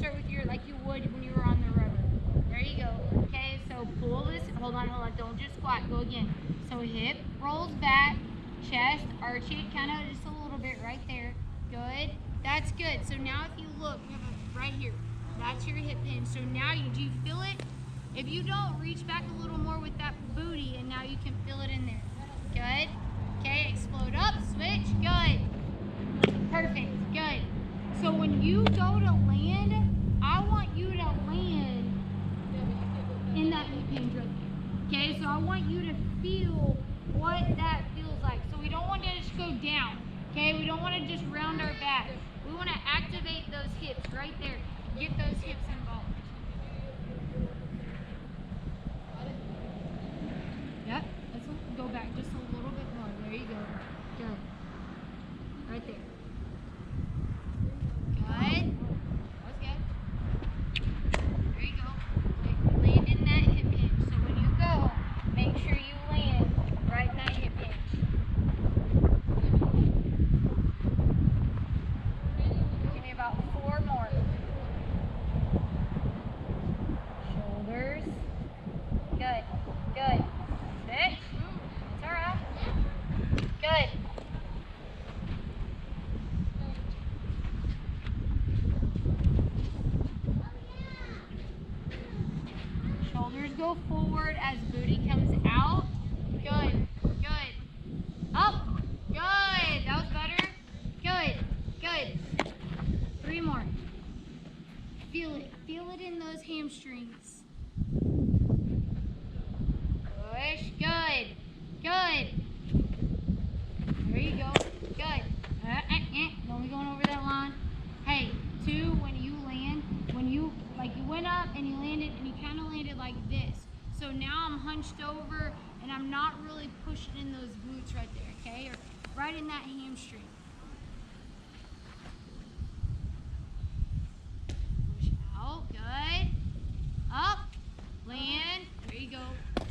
start with your, like you would when you were on the rubber. There you go. Okay, so pull this, hold on, don't just squat, go again. So hip rolls back, chest, arch it kind of just a little bit right there. Good, that's good. So now if you look, we have a, right here, that's your hip hinge. So now do you feel it? If you don't, reach back a little more with that booty and now you can feel it in there. Good, okay, explode up, switch, good. Perfect, good. So when you go to land, I want you to land in that hip hinge right there. Okay, so I want you to feel what that feels like. So we don't want to just go down. Okay, we don't want to just round our back. We want to activate those hips right there. Get those hips involved. Yep, let's go back just a little bit more. There you go. Good. Right there. Good. That was good. There you go. Land in that hip hinge. So when you go, make sure you land right in that hip hinge. Give me about 4 more. Shoulders. Good. Good. Sit. It's all right. Good. Shoulders go forward as booty comes out. Good. Good. Up. Good. That was better. Good. Good. 3 more. Feel it. Feel it in those hamstrings. Push. Good. Good. There you go. Good. Don't be going over that line. Hey, 2, when you land, you went up and you landed and you kind of landed like this. So now I'm hunched over and I'm not really pushing in those glutes right there, okay? Or right in that hamstring. Push out. Good. Up. Land. There you go.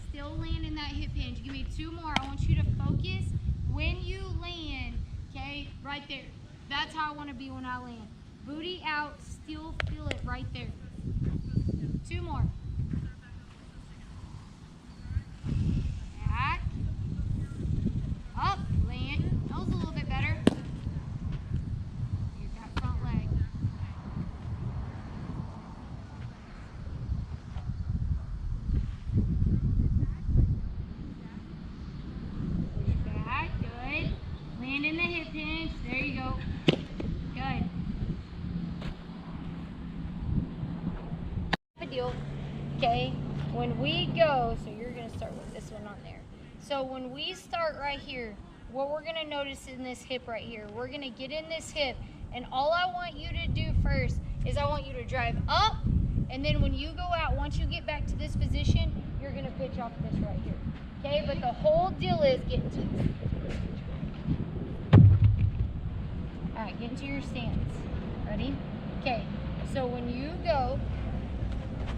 Still land in that hip hinge. Give me 2 more. I want you to focus when you land, okay? Right there. That's how I want to be when I land. Booty out. Still feel it right there. 2 more. Back. Up. Land. That was a little bit better. Here's that front leg. Push back. Good. Land in the hip hinge. There you go. Good. Deal. Okay, when we go, so you're going to start with this one on there. So when we start right here, what we're going to notice in this hip right here, we're going to get in this hip, and all I want you to do first is I want you to drive up, and then when you go out, once you get back to this position, you're going to pitch off this right here. Okay, but the whole deal is getting to this. All right, get into your stance. Ready? Okay, so when you go,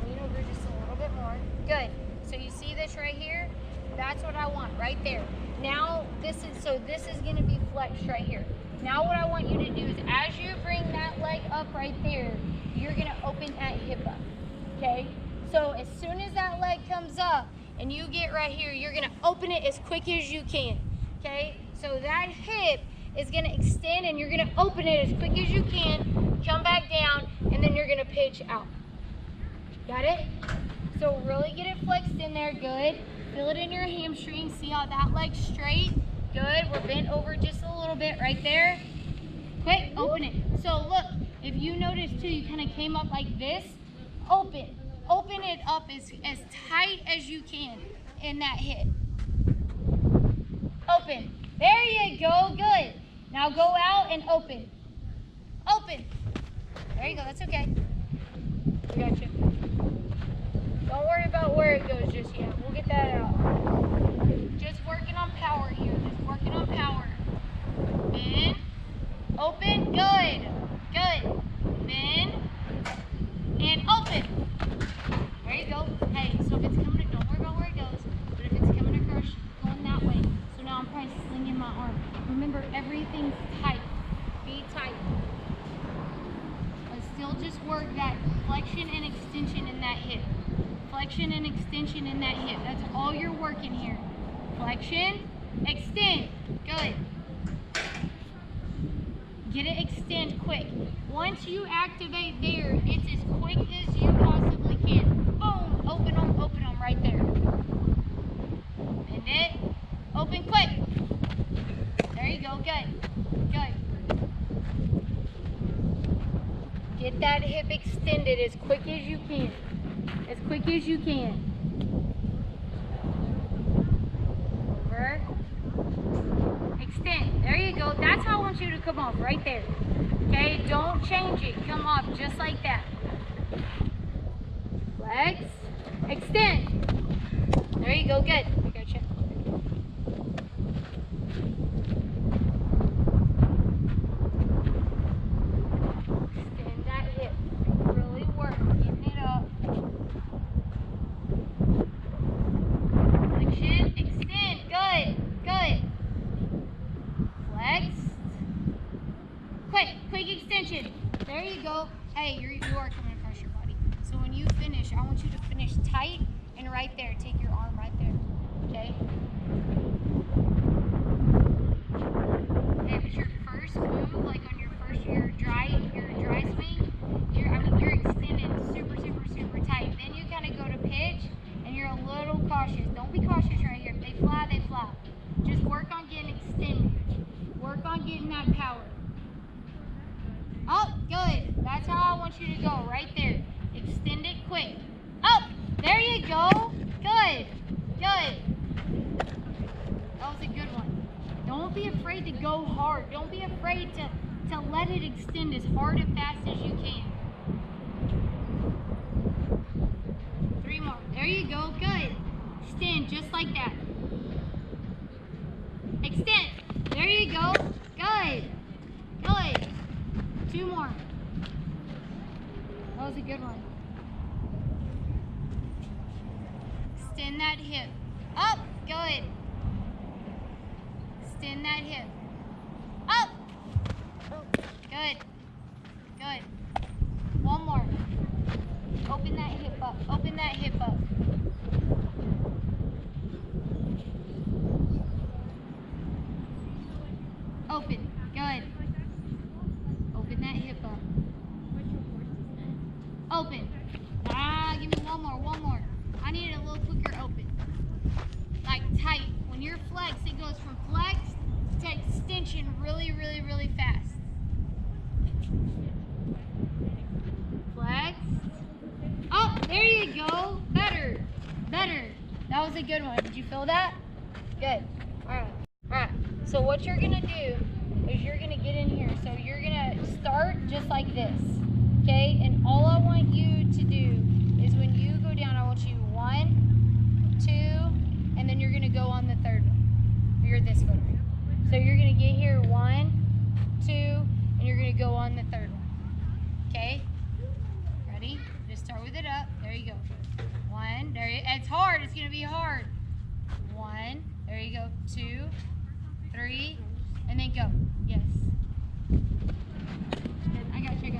lean over just a little bit more. Good. So you see this right here? That's what I want right there. Now this is going to be flexed right here. Now what I want you to do is as you bring that leg up right there, you're going to open that hip up. Okay? So as soon as that leg comes up and you get right here, you're going to open it as quick as you can. Okay? So that hip is going to extend and you're going to open it as quick as you can, come back down, and then you're going to pitch out. Got it? So really get it flexed in there. Good. Feel it in your hamstring. See how that leg's straight? Good. We're bent over just a little bit right there. Quick, open it. So look, if you notice too, you kind of came up like this. Open. Open it up as tight as you can in that hip. Open. There you go. Good. Now go out and open. Open. There you go. That's okay. We got you. Don't worry about where it goes just yet. We'll get that out. Just working on power here. Just working on power. Bend. Open. Good. Good. Bend. And open. There you go. Hey, so if it's coming, don't worry about where it goes. But if it's coming across, going that way. So now I'm probably slinging my arm. Remember, everything's tight. Be tight. Let's still just work that flexion and extension in that hip. Flexion and extension in that hip. That's all you're working here. Flexion, extend. Good. Get it extend quick. Once you activate there, it's as quick as you possibly can. Boom, open them right there. Bend it, open quick. There you go, good, good. Get that hip extended as quick as you can. As quick as you can. Over. Extend. There you go. That's how I want you to come off, right there. Okay, don't change it. Come off just like that. Flex. Extend. There you go. Good. I got you. Extend that hip. Really work. Getting it up. Flexion. Extend. Good. Good. Flex. Quick extension. There you go. Hey, you are coming across your body. So when you finish, I want you to finish tight and right there. Take your arm right there. Okay? If it's your first move, like on your dry swing, you're extended super tight. Then you kind of go to pitch and you're a little cautious. Don't be cautious right here. If they fly, they fly. Just work on getting extended. Work on getting that power. Oh, good. That's how I want you to go, right there. Extend it quick. Up. There you go. Good. Good. That was a good one. Don't be afraid to go hard. Don't be afraid to let it extend as hard and fast as you can. 3 more. There you go. Good. Extend just like that. Extend. There you go. Good. Good. 2 more. That was a good one. Extend that hip. Up. Good. Extend that hip. Up. Good. Good. 1 more. Open that hip up. Open that hip up. Open. Good. Open that hip up. Open. Give me 1 more. 1 more. I need it a little quicker open. Like tight. When you're flex, it goes from flex to extension really fast. Flex. Oh, there you go. Better. Better. That was a good one. Did you feel that? Good. Alright. So what you're going to do is you're going to get in here. So you're going to start just like this. Okay? And all I want you to do is when you go down, I want you 1, 2, and then you're going to go on the third one. You're this foot. So you're going to get here 1, 2, and you're going to go on the third one. Okay? Ready? Just start with it up. There you go. 1. It's hard. It's going to be hard. 1. There you go. 2, 3, and then go. Yes. I got you.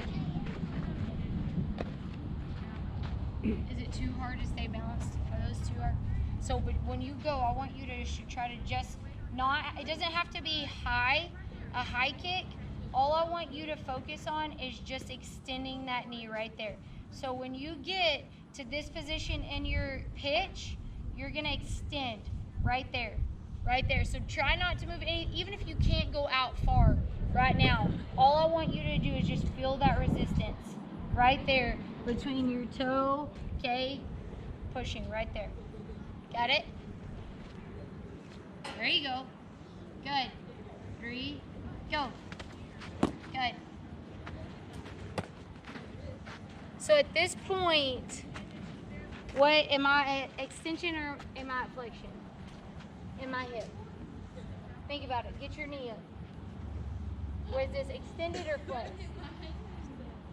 Is it too hard to stay balanced? Are those too hard? So, but when you go, I want you to try to just it doesn't have to be a high kick. All I want you to focus on is just extending that knee right there. So when you get to this position in your pitch, you're gonna extend right there. Right there. So try not to move even if you can't go out far right now. All I want you to do is just feel that resistance right there between your toe, okay? Pushing right there. Got it? There you go. Good. 3, go. Good. So at this point, what am I at extension or am I at flexion? In my hip. Think about it. Get your knee up. Was this extended or flexed?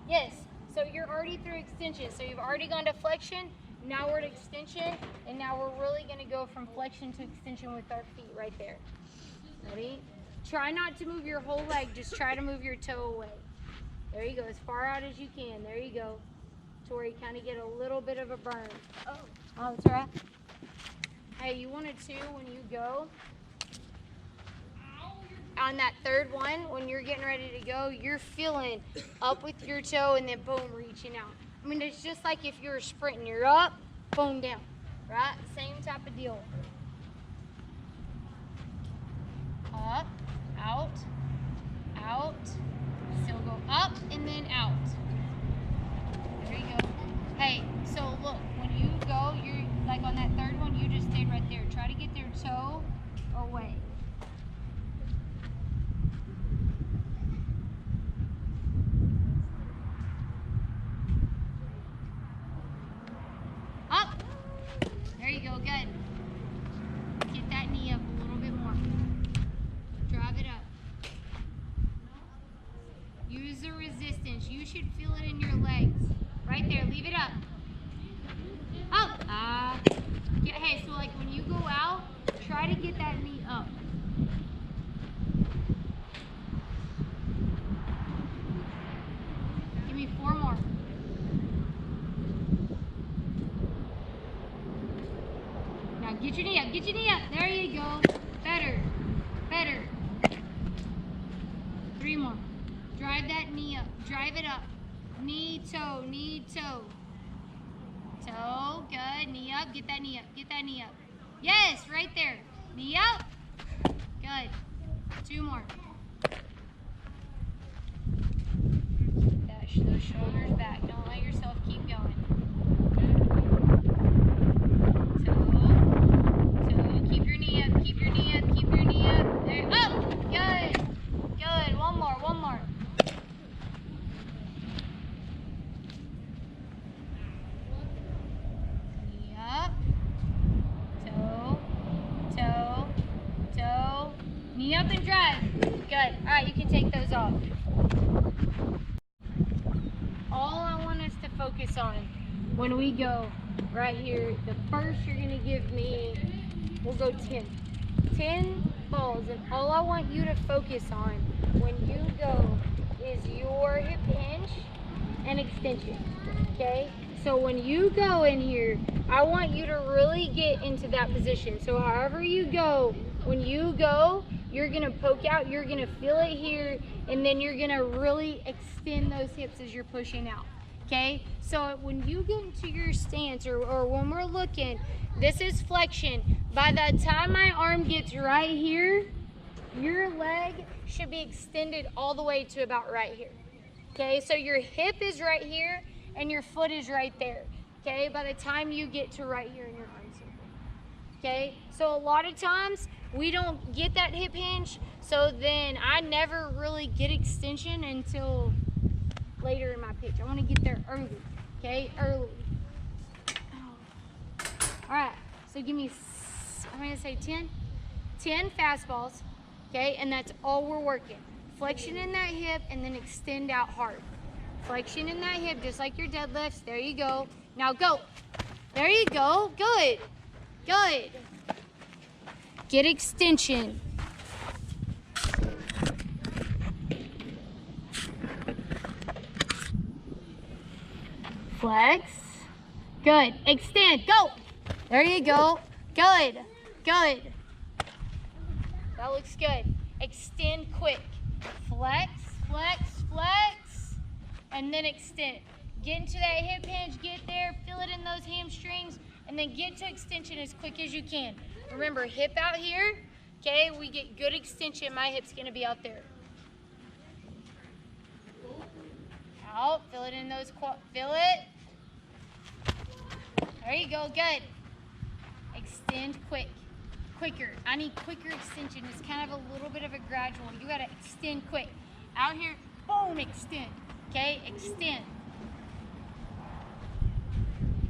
Yes. So you're already through extension. So you've already gone to flexion. Now we're at extension. And now we're really going to go from flexion to extension with our feet right there. Ready? Try not to move your whole leg. Just try to move your toe away. There you go, as far out as you can. There you go. To where you kind of get a little bit of a burn. Oh, it's all right. Hey, you wanted to, when you go, on that third one, when you're getting ready to go, you're feeling up with your toe and then boom, reaching out. I mean, it's just like if you were sprinting. You're up, boom, down, right? Same type of deal. Up, out, out, still go up and then out. There you go. Hey, so look, when you go, you're like on that third one, you just stayed right there. Try to get their toe away. Up. There you go, good. Get that knee up a little bit more. Drive it up. Use the resistance. You should feel it in your legs. Right there, leave it up. Up. Hey, so like when you go out, try to get that knee up. Give me 4 more. Now get your knee up, get your knee up. There you go. Better, better. 3 more. Drive that knee up, drive it up. Knee, toe, knee, toe. Toe, good, knee up, get that knee up, get that knee up. Yes, right there. Knee up. Good. 2 more. Keep those shoulders back. Don't let yourself keep going. Toe, keep your knee up, keep your knee up, keep your knee up. There, up. Good. Good. One more, one more. Knee up and drive. Good. All right, you can take those off. All I want us to focus on when we go right here, the first you're going to give me, we'll go 10. 10 balls, and all I want you to focus on when you go is your hip hinge and extension, okay? So when you go in here, I want you to really get into that position. So however you go, when you go, you're gonna poke out, you're gonna feel it here, and then you're gonna really extend those hips as you're pushing out, okay? So when you get into your stance, or when we're looking, this is flexion. By the time my arm gets right here, your leg should be extended all the way to about right here, okay? So your hip is right here, and your foot is right there, okay? By the time you get to right here in your arm circle, okay? So a lot of times, we don't get that hip hinge, so then I never really get extension until later in my pitch. I want to get there early, okay? Early. All right, so give me, I'm going to say 10 fastballs, okay? And that's all we're working. Flexion in that hip and then extend out hard. Flexion in that hip, just like your deadlifts. There you go. Now go. There you go. Good. Good. Get extension. Flex. Good. Extend. Go. There you go. Good. Good. That looks good. Extend quick. Flex, flex, flex, and then extend. Get into that hip hinge, get there, feel it in those hamstrings, and then get to extension as quick as you can. Remember, hip out here, okay? We get good extension. My hip's gonna be out there. Out, feel it in those quads, feel it. There you go, good. Extend quick, quicker. I need quicker extension. It's kind of a little bit of a gradual. You gotta extend quick. Out here, boom, extend, okay? Extend.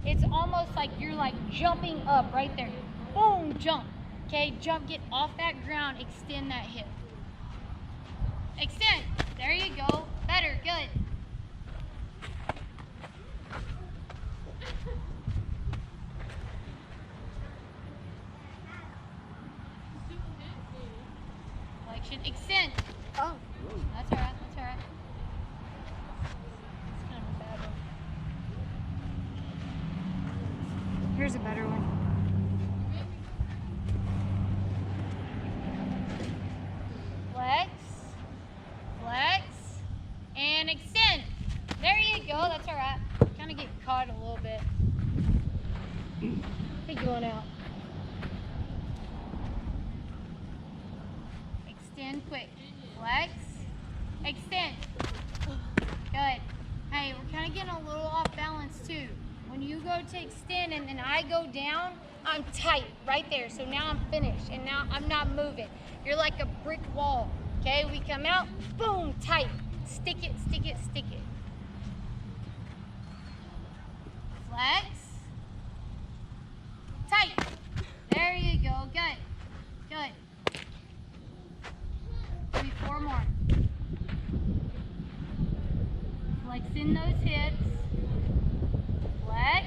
It's almost like you're like jumping up right there. Boom, jump, okay? Jump, get off that ground, extend that hip. Extend, there you go. Better, good. Flexion, extend. Oh, that's all right, that's all right. It's kind of a bad one. Here's a better one. Flex, flex, and extend. There you go, that's all right. Kind of get caught a little bit. Keep going out. Extend quick. Flex, extend. Good. Hey, we're kind of getting a little off balance too. When you go to extend and then I go down, I'm tight right there. So now I'm finished and now I'm not moving. You're like a brick wall. Okay, we come out, boom, tight. Stick it, stick it, stick it. Flex. Tight. There you go. Good. Good. Maybe 4 more. Flexing those hips. Flex.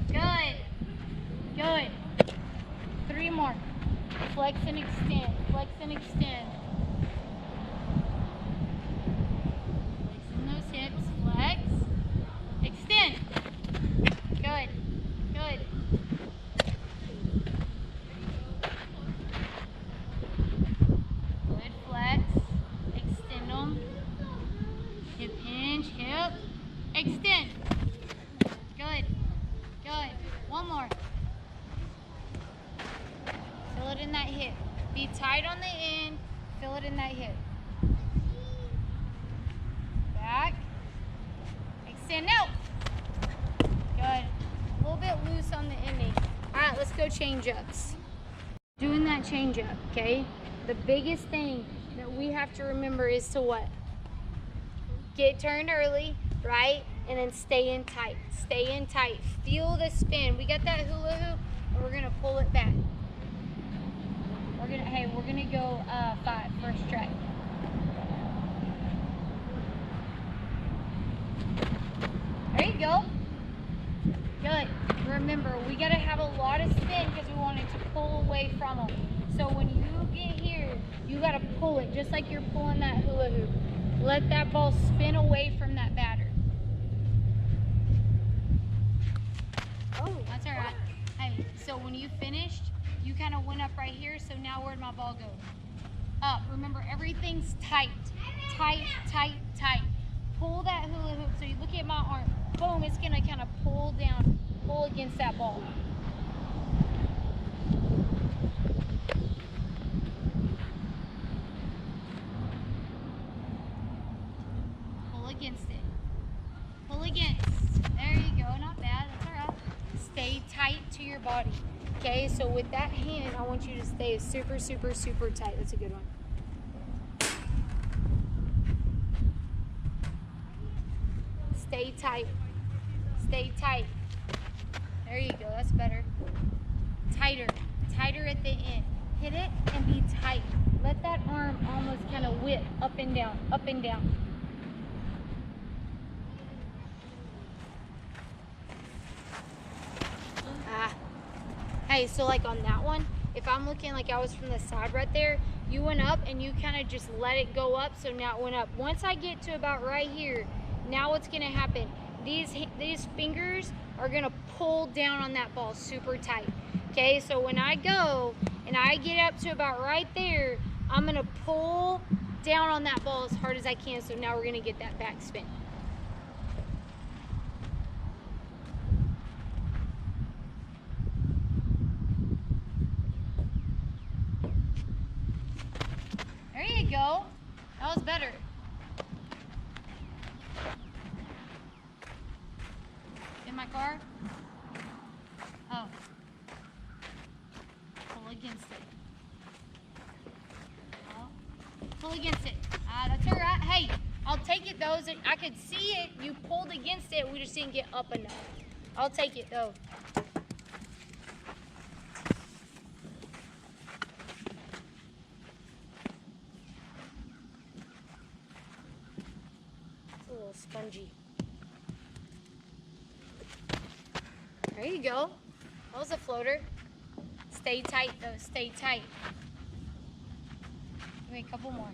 Good. Good. 3 more. Flex and extend. Flex and extend. Flexing those hips. Flex. Extend. Good. Good. Good flex. Extend them. Hip hinge. Hip. Extend. Good. Good. 1 more. Fill it in that hip. Be tight on the end. Fill it in that hip. Back. Extend out. Good. A little bit loose on the ending. All right, let's go change ups. Doing that change up, okay? The biggest thing that we have to remember is to what? Get turned early, right? And then stay in tight. Stay in tight. Feel the spin. We got that hula hoop, and we're gonna pull it back. We're gonna go 5, first try. There you go. Good. Remember, we gotta have a lot of spin because we want it to pull away from them. So when you get here, you gotta pull it just like you're pulling that hula hoop. Let that ball spin away from that batter. Oh, that's all right. Hey, so when you finished, you kind of went up right here. So now where'd my ball go? Up. Remember, everything's tight. Tight, tight, tight. Pull that hula hoop. So you look at my arm. Boom, it's gonna kind of pull down, pull against that ball. Pull against it. Pull against. There you go, not bad, that's all right. Stay tight to your body. Okay, so with that hand, I want you to stay super, super, super tight. That's a good one. Stay tight. Stay tight. There you go, that's better. Tighter. Tighter at the end. Hit it and be tight. Let that arm almost kind of whip up and down, up and down. Hey, so like on that one, if I'm looking like I was from the side right there, you went up and you kind of just let it go up, so now it went up. Once I get to about right here, now what's gonna happen? These fingers are gonna pull down on that ball super tight. Okay, so when I go and I get up to about right there, I'm gonna pull down on that ball as hard as I can, so now we're gonna get that back spin. There you go. That was better. In my car? Oh. Pull against it. Oh. Pull against it. That's all right. Hey, I'll take it though. I could see it. You pulled against it. We just didn't get up enough. I'll take it though. Spongy. There you go. That was a floater. Stay tight though, stay tight. Give me a couple more.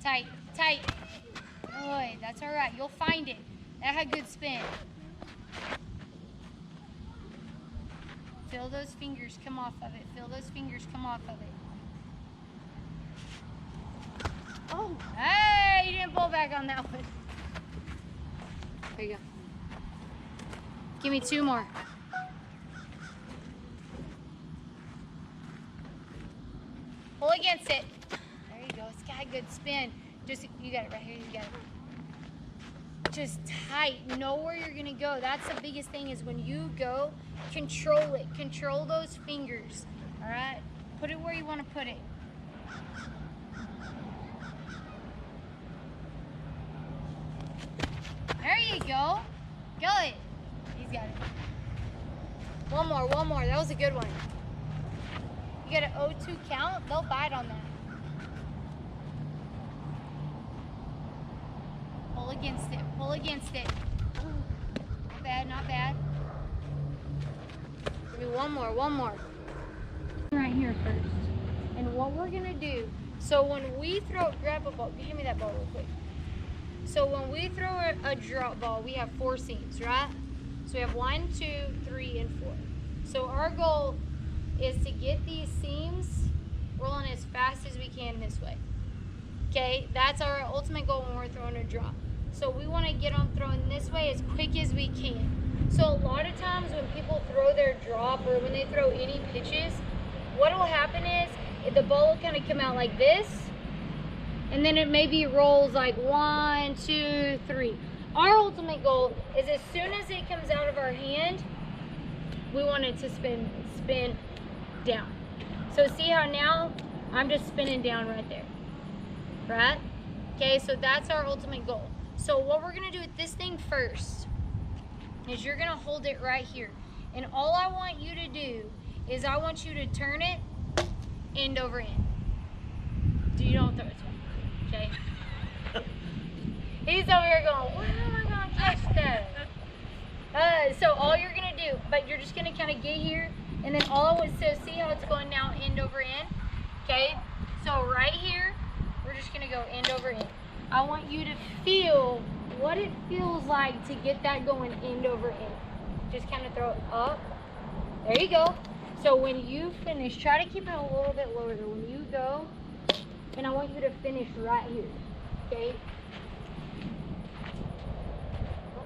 Tight, tight. Good, that's all right. You'll find it. That had good spin. Feel those fingers come off of it. Feel those fingers come off of it. Oh, hey, you didn't pull back on that one. There you go. Give me 2 more. Pull against it. There you go. It's got a good spin. Just, you got it right here. You got it. Just tight. Know where you're going to go. That's the biggest thing is when you go, control it. Control those fingers. All right? Put it where you want to put it. There you go. Good. He's got it. One more, one more. That was a good one. You got an 0-2 count. They'll bite on that. Pull against it. Pull against it. Not bad, not bad. Give me one more, one more. Right here first. And what we're going to do, so when we throw, grab a ball. Give me that ball real quick. So when we throw a drop ball, we have 4 seams, right? So we have 1, 2, 3, and 4. So our goal is to get these seams rolling as fast as we can this way. Okay, that's our ultimate goal when we're throwing a drop. So we want to get them throwing this way as quick as we can. So a lot of times when people throw their drop or when they throw any pitches, what will happen is the ball will kind of come out like this, and then it maybe rolls like 1, 2, 3. Our ultimate goal is as soon as it comes out of our hand, we want it to spin down. So see how now I'm just spinning down right there, right? Okay, so that's our ultimate goal. So what we're gonna do with this thing first is you're gonna hold it right here. And all I want you to do is I want you to turn it end over end. You don't throw it to me, okay? He's over here going, when am I gonna catch that? So all you're gonna do, but you're just gonna kind of get here, and then all I want to see how it's going now, end over end, okay? So right here, we're just gonna go end over end. I want you to feel what it feels like to get that going end over end. Just kind of throw it up. There you go. So when you finish, try to keep it a little bit lower. When you go, and I want you to finish right here, okay?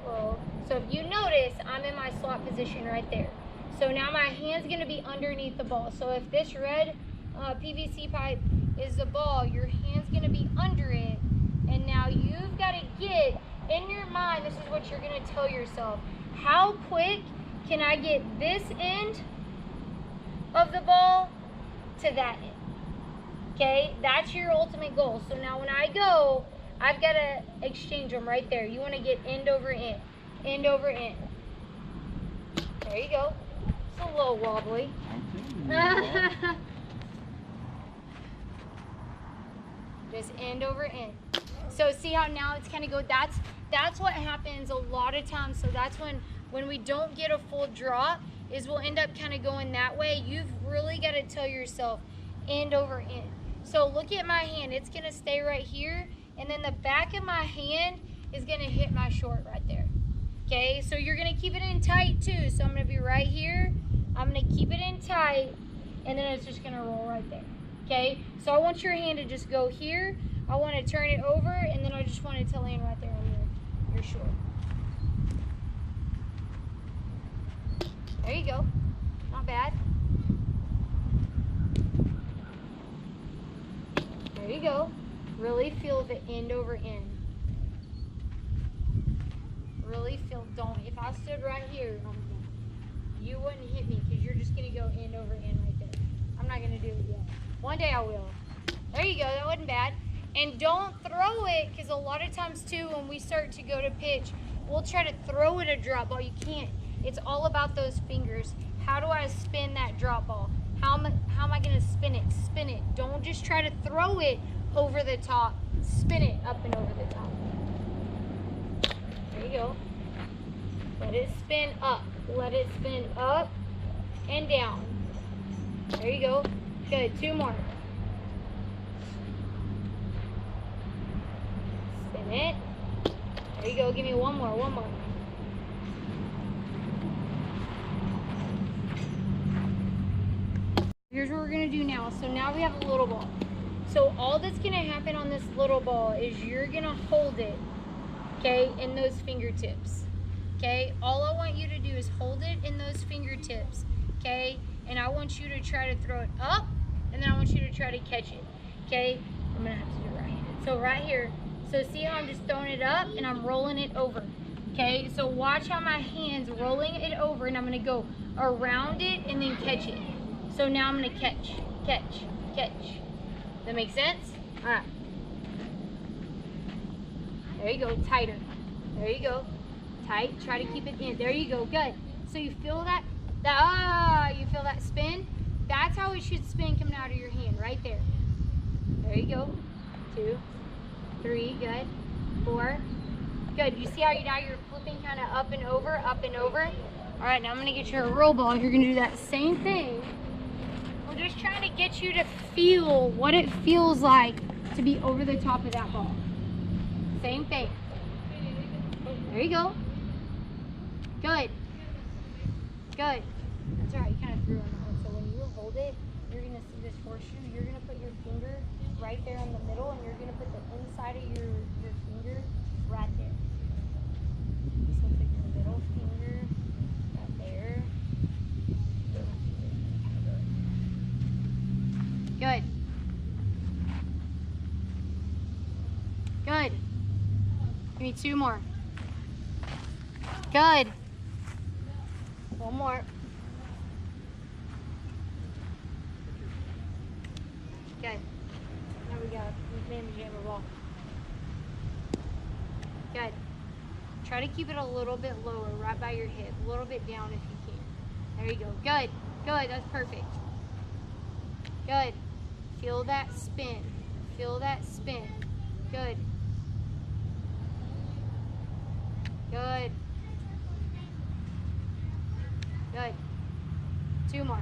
Uh-oh. So if you notice, I'm in my slot position right there. So now my hand's gonna be underneath the ball. So if this red PVC pipe is the ball, your hand's gonna be under it. And now you've gotta get, in your mind, this is what you're gonna tell yourself. How quick can I get this end of the ball to that end? Okay, that's your ultimate goal. So now when I go, I've got to exchange them right there. You want to get end over end, end over end. There you go. It's a little wobbly. Just end over end. So see how now it's kind of go. That's what happens a lot of times. So that's when we don't get a full drop, is we'll end up kind of going that way. You've really got to tell yourself end over end. So look at my hand. It's going to stay right here. And then the back of my hand is going to hit my short right there. Okay, so you're going to keep it in tight too. So I'm going to be right here. I'm going to keep it in tight. And then it's just going to roll right there. Okay, so I want your hand to just go here. I want to turn it over. And then I just want it to land right there on your short. There you go. Not bad. There you go. Really feel the end over end. Really feel, don't, if I stood right here, you wouldn't hit me because you're just going to go end over end right there. I'm not going to do it yet. One day I will. There you go. That wasn't bad. And don't throw it, because a lot of times too, when we start to go to pitch, we'll try to throw it a drop ball. You can't. It's all about those fingers. How do I spin that drop ball? How am I going to spin it? Spin it. Don't just try to throw it over the top. Spin it up and over the top. There you go. Let it spin up. Let it spin up and down. There you go. Good. 2 more. minute. There you go. Give me one more, one more. Here's what we're gonna do now. So now we have a little ball. So all that's gonna happen on this little ball is you're gonna hold it, okay, in those fingertips, okay? All I want you to do is hold it in those fingertips, okay? And I want you to try to throw it up, and then I want you to try to catch it, okay? I'm gonna have to do it right-handed. So right here, so see how I'm just throwing it up and I'm rolling it over, okay? So watch how my hand's rolling it over, and I'm gonna go around it and then catch it. So now I'm gonna catch, catch, catch. That make sense? All right. There you go, tighter. There you go, tight. Try to keep it in. There you go, good. So you feel that, you feel that spin? That's how it should spin coming out of your hand, right there. There you go. 2, 3, good. 4, good. You see how now you're flipping kind of up and over, up and over? All right, now I'm gonna get you a roll ball. You're gonna do that same thing. We're just trying to get you to feel what it feels like to be over the top of that ball. Same thing. There you go. Good. Good. That's all right, you kind of threw on that one. So when you hold it, you're gonna see this horseshoe. You're gonna put your finger right there in the middle, and you're gonna put the inside of your finger right there. So put your middle finger right there. Good. Good. Give me 2 more. Good. 1 more. Good. Now we go. We've made the jammer ball. Good. Try to keep it a little bit lower, right by your hip. A little bit down if you can. There you go. Good. Good. That's perfect. Good. Feel that spin. Feel that spin. Good. Good. Good. 2 more.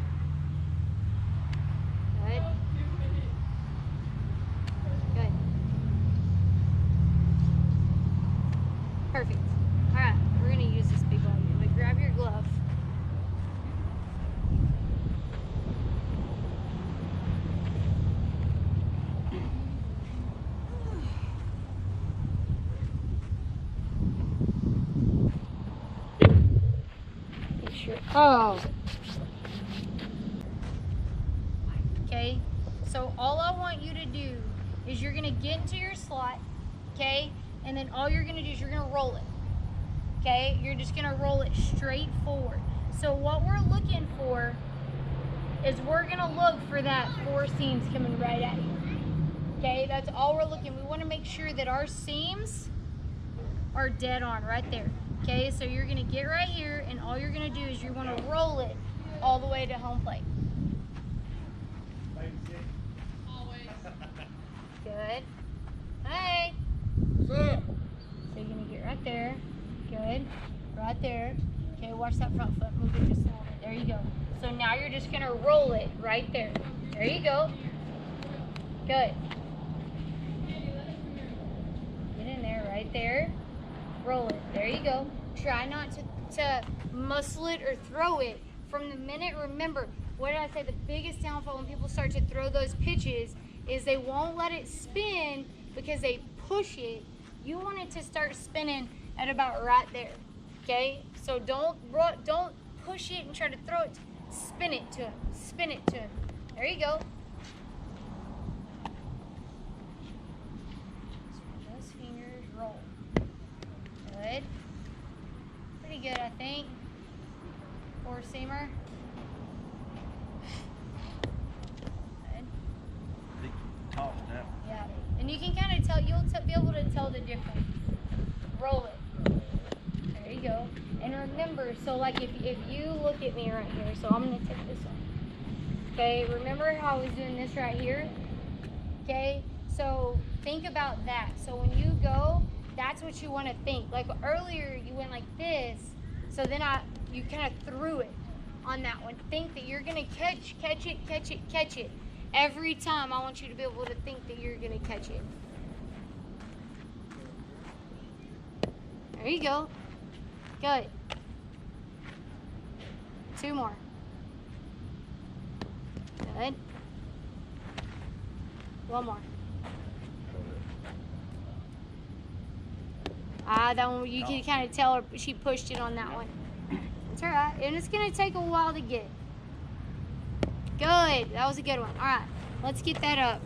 Good. Good. Perfect. All right, we're gonna use this big ball again, but grab your glove. Oh. Okay, so all I want you to do is you're gonna get into your slot, okay? And then all you're gonna do is you're gonna roll it, okay? You're just gonna roll it straight forward. So what we're looking for is we're gonna look for that 4 seams coming right at you, okay? That's all we're looking. We wanna make sure that our seams are dead on right there. Okay, so you're gonna get right here, and all you're gonna do is you wanna roll it all the way to home plate. Good. Hey. What's up? So you're gonna get right there. Good. Right there. Okay, watch that front foot. Move it just a little bit. There you go. So now you're just gonna roll it right there. There you go. Good. Get in there, right there. Roll it. There you go. Try not to muscle it or throw it. From the minute, remember, what did I say? The biggest downfall when people start to throw those pitches is they won't let it spin because they push it. You want it to start spinning at about right there. Okay? So don't push it and try to throw it. Spin it to him. Spin it to him. There you go. Those fingers roll. Good. Pretty good, I think. 4-seamer. Good. Big toss now. Yeah. And you can kind of tell, you'll be able to tell the difference. Roll it. There you go. And remember, so like if you look at me right here, so I'm going to take this one. Okay, remember how I was doing this right here? Okay, so think about that. So when you go, that's what you want to think. Like earlier, you went like this, so then you kind of threw it on that one. Think that you're going to catch it. Every time I want you to be able to think that you're going to catch it. There you go. Good. 2 more. Good. 1 more. That one, you can kind of tell her she pushed it on that one. It's all right, and it's gonna take a while to get. Good, that was a good one. All right, let's get that up.